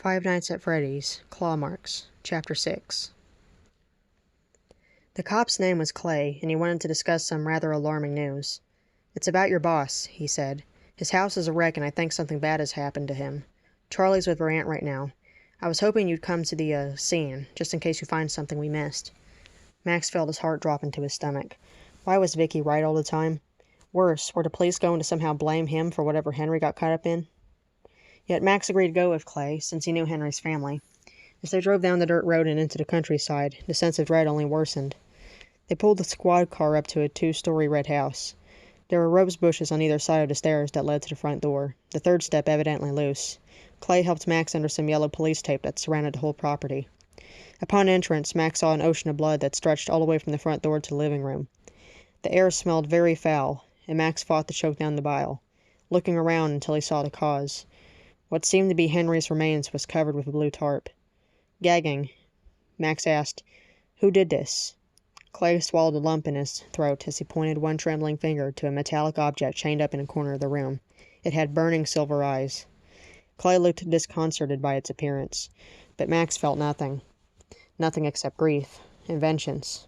Five Nights at Freddy's, Clawmarks, Chapter 6. The cop's name was Clay, and he wanted to discuss some rather alarming news. "It's about your boss," he said. "His house is a wreck, and I think something bad has happened to him. Charlie's with her aunt right now. I was hoping you'd come to the, scene, just in case you find something we missed." Max felt his heart drop into his stomach. Why was Vicky right all the time? Worse, were the police going to somehow blame him for whatever Henry got caught up in? Yet Max agreed to go with Clay, since he knew Henry's family. As they drove down the dirt road and into the countryside, the sense of dread only worsened. They pulled the squad car up to a 2-story red house. There were rose bushes on either side of the stairs that led to the front door, the third step evidently loose. Clay helped Max under some yellow police tape that surrounded the whole property. Upon entrance, Max saw an ocean of blood that stretched all the way from the front door to the living room. The air smelled very foul, and Max fought to choke down the bile, looking around until he saw the cause. What seemed to be Henry's remains was covered with a blue tarp. Gagging, Max asked, "Who did this?" Clay swallowed a lump in his throat as he pointed one trembling finger to a metallic object chained up in a corner of the room. It had burning silver eyes. Clay looked disconcerted by its appearance, but Max felt nothing. Nothing except grief and vengeance.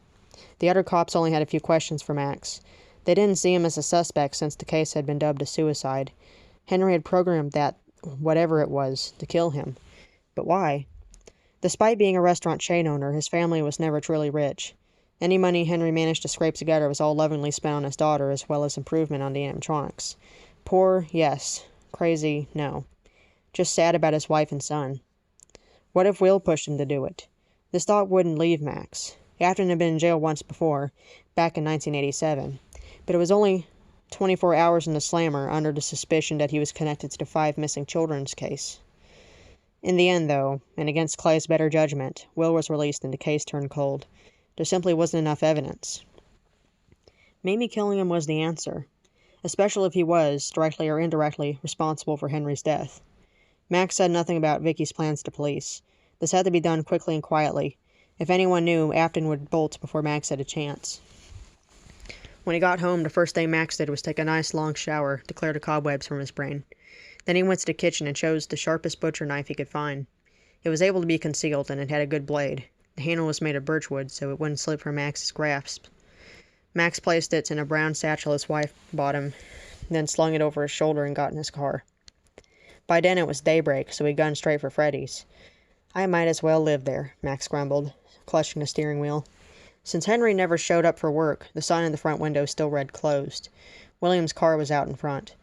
The other cops only had a few questions for Max. They didn't see him as a suspect since the case had been dubbed a suicide. Henry had programmed that, whatever it was, to kill him. But why? Despite being a restaurant chain owner, his family was never truly rich. Any money Henry managed to scrape together was all lovingly spent on his daughter as well as improvement on the animatronics. Poor, yes. Crazy, no. Just sad about his wife and son. What if Will pushed him to do it? This thought wouldn't leave Max. Afton had been in jail once before, back in 1987, but it was only 24 hours in the slammer under the suspicion that he was connected to the 5 missing children's case. In the end, though, and against Clay's better judgment, Will was released and the case turned cold. There simply wasn't enough evidence. Maybe killing him was the answer, especially if he was, directly or indirectly, responsible for Henry's death. Max said nothing about Vicky's plans to police. This had to be done quickly and quietly. If anyone knew, Afton would bolt before Max had a chance. When he got home, the first thing Max did was take a nice long shower to clear the cobwebs from his brain. Then he went to the kitchen and chose the sharpest butcher knife he could find. It was able to be concealed, and it had a good blade. The handle was made of birchwood, so it wouldn't slip from Max's grasp. Max placed it in a brown satchel his wife bought him, then slung it over his shoulder and got in his car. By then it was daybreak, so he gunned straight for Freddy's. "I might as well live there," Max grumbled, clutching the steering wheel. Since Henry never showed up for work, the sign in the front window still read closed. William's car was out in front.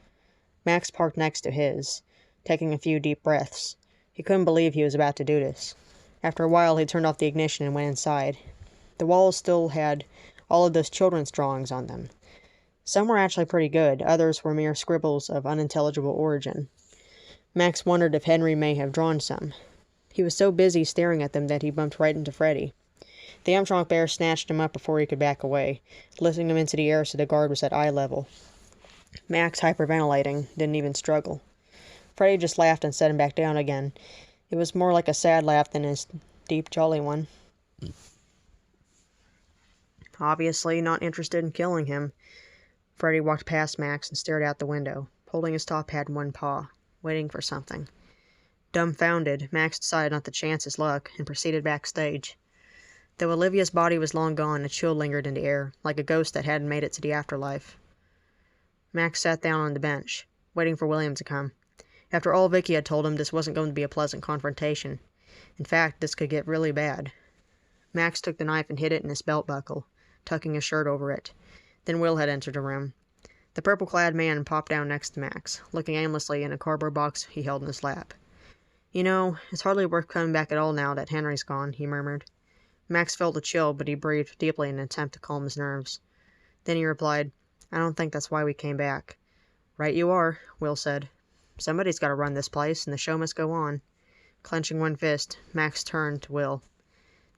Max parked next to his, taking a few deep breaths. He couldn't believe he was about to do this. After a while, he turned off the ignition and went inside. The walls still had all of those children's drawings on them. Some were actually pretty good, others were mere scribbles of unintelligible origin. Max wondered if Henry may have drawn some. He was so busy staring at them that he bumped right into Freddy. The animatronic bear snatched him up before he could back away, lifting him into the air so the guard was at eye level. Max, hyperventilating, didn't even struggle. Freddy just laughed and set him back down again. It was more like a sad laugh than his deep, jolly one. Obviously not interested in killing him. Freddy walked past Max and stared out the window, holding his top hat in one paw, waiting for something. Dumbfounded, Max decided not to chance his luck and proceeded backstage. Though Olivia's body was long gone, a chill lingered in the air, like a ghost that hadn't made it to the afterlife. Max sat down on the bench, waiting for William to come. After all Vicky had told him, this wasn't going to be a pleasant confrontation. In fact, this could get really bad. Max took the knife and hid it in his belt buckle, tucking his shirt over it. Then Will had entered the room. The purple-clad man popped down next to Max, looking aimlessly in a cardboard box he held in his lap. "You know, it's hardly worth coming back at all now that Henry's gone," he murmured. Max felt a chill, but he breathed deeply in an attempt to calm his nerves. Then he replied, "I don't think that's why we came back." "Right you are," Will said. "Somebody's got to run this place, and the show must go on." Clenching one fist, Max turned to Will.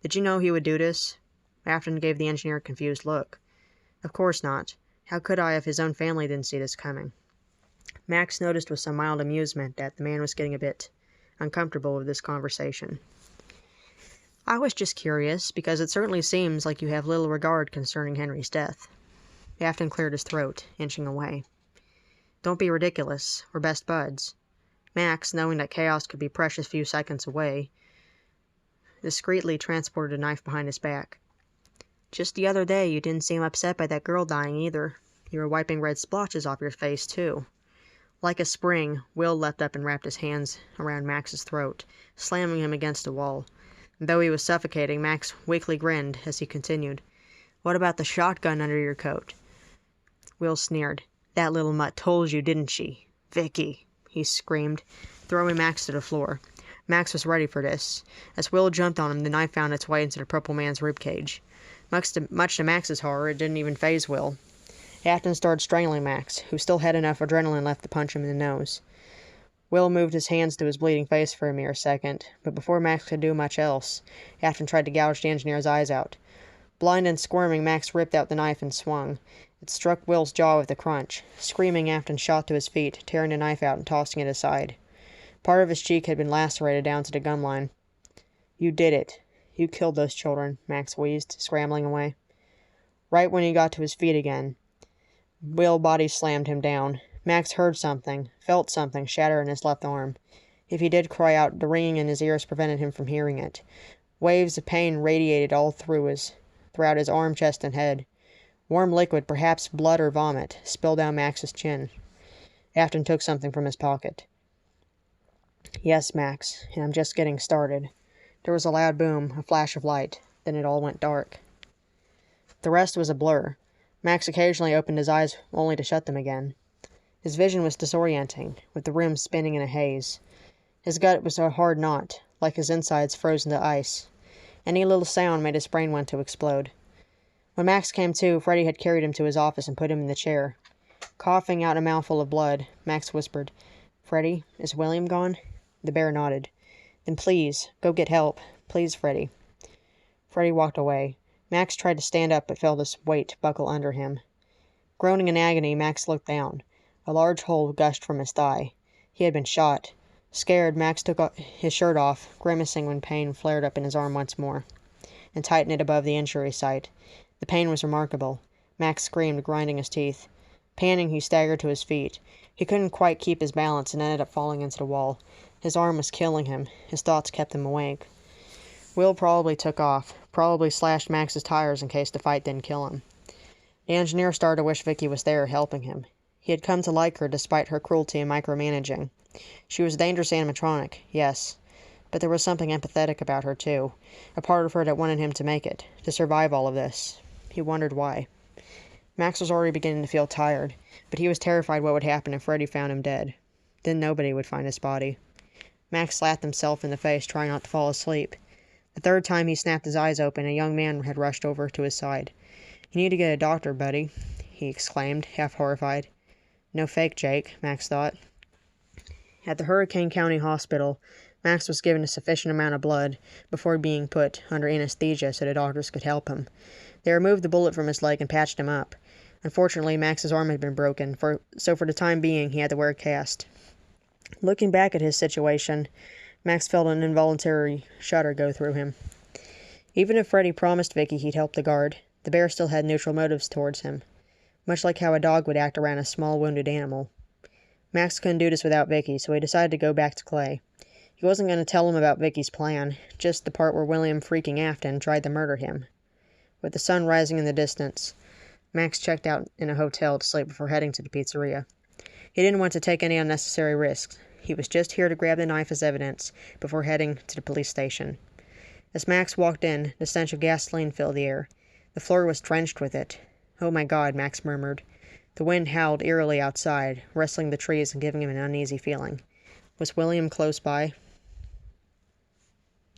"Did you know he would do this?" Afton gave the engineer a confused look. "Of course not. How could I if his own family didn't see this coming?" Max noticed with some mild amusement that the man was getting a bit uncomfortable with this conversation. "I was just curious, because it certainly seems like you have little regard concerning Henry's death." Afton cleared his throat, inching away. "Don't be ridiculous. We're best buds." Max, knowing that chaos could be precious few seconds away, discreetly transported a knife behind his back. "Just the other day, you didn't seem upset by that girl dying either. You were wiping red splotches off your face, too." Like a spring, Will leapt up and wrapped his hands around Max's throat, slamming him against the wall. And though he was suffocating, Max weakly grinned as he continued. "What about the shotgun under your coat?" Will sneered. "That little mutt told you, didn't she? Vicky!" he screamed, throwing Max to the floor. Max was ready for this. As Will jumped on him, the knife found its way into the purple man's ribcage. Much to Max's horror, it didn't even faze Will. Afton started strangling Max, who still had enough adrenaline left to punch him in the nose. Will moved his hands to his bleeding face for a mere second, but before Max could do much else, Afton tried to gouge the engineer's eyes out. Blind and squirming, Max ripped out the knife and swung. It struck Will's jaw with a crunch. Screaming, Afton shot to his feet, tearing the knife out and tossing it aside. Part of his cheek had been lacerated down to the gum line. "You did it. You killed those children," Max wheezed, scrambling away. Right when he got to his feet again, Will's body slammed him down. Max heard something, felt something shatter in his left arm. If he did cry out, the ringing in his ears prevented him from hearing it. Waves of pain radiated all throughout his arm, chest, and head. Warm liquid, perhaps blood or vomit, spilled down Max's chin. Afton took something from his pocket. "Yes, Max, and I'm just getting started." There was a loud boom, a flash of light. Then it all went dark. The rest was a blur. Max occasionally opened his eyes only to shut them again. His vision was disorienting, with the room spinning in a haze. His gut was a hard knot, like his insides frozen to ice. Any little sound made his brain want to explode. When Max came to, Freddy had carried him to his office and put him in the chair. Coughing out a mouthful of blood, Max whispered, "Freddy, is William gone?" The bear nodded. "Then please, go get help. Please, Freddy." Freddy walked away. Max tried to stand up but felt his weight buckle under him. Groaning in agony, Max looked down. A large hole gushed from his thigh. He had been shot. Scared, Max took his shirt off, grimacing when pain flared up in his arm once more, and tightened it above the injury site. The pain was remarkable. Max screamed, grinding his teeth. Panting, he staggered to his feet. He couldn't quite keep his balance and ended up falling into the wall. His arm was killing him. His thoughts kept him awake. Will probably took off, probably slashed Max's tires in case the fight didn't kill him. The engineer started to wish Vicky was there, helping him. He had come to like her despite her cruelty and micromanaging. She was a dangerous animatronic, yes, but there was something empathetic about her, too. A part of her that wanted him to make it, to survive all of this. He wondered why. Max was already beginning to feel tired, but he was terrified what would happen if Freddy found him dead. Then nobody would find his body. Max slapped himself in the face, trying not to fall asleep. The third time he snapped his eyes open, a young man had rushed over to his side. "You need to get a doctor, buddy," he exclaimed, half horrified. No fake, Jake, Max thought. At the Hurricane County Hospital, Max was given a sufficient amount of blood before being put under anesthesia so the doctors could help him. They removed the bullet from his leg and patched him up. Unfortunately, Max's arm had been broken, so for the time being he had to wear a cast. Looking back at his situation, Max felt an involuntary shudder go through him. Even if Freddy promised Vicky he'd help the guard, the bear still had neutral motives towards him, much like how a dog would act around a small wounded animal. Max couldn't do this without Vicky, so he decided to go back to Clay. He wasn't going to tell him about Vicky's plan, just the part where William freaking Afton tried to murder him. With the sun rising in the distance, Max checked out in a hotel to sleep before heading to the pizzeria. He didn't want to take any unnecessary risks. He was just here to grab the knife as evidence before heading to the police station. As Max walked in, the stench of gasoline filled the air. The floor was drenched with it. "Oh my God," Max murmured. The wind howled eerily outside, rustling the trees and giving him an uneasy feeling. Was William close by?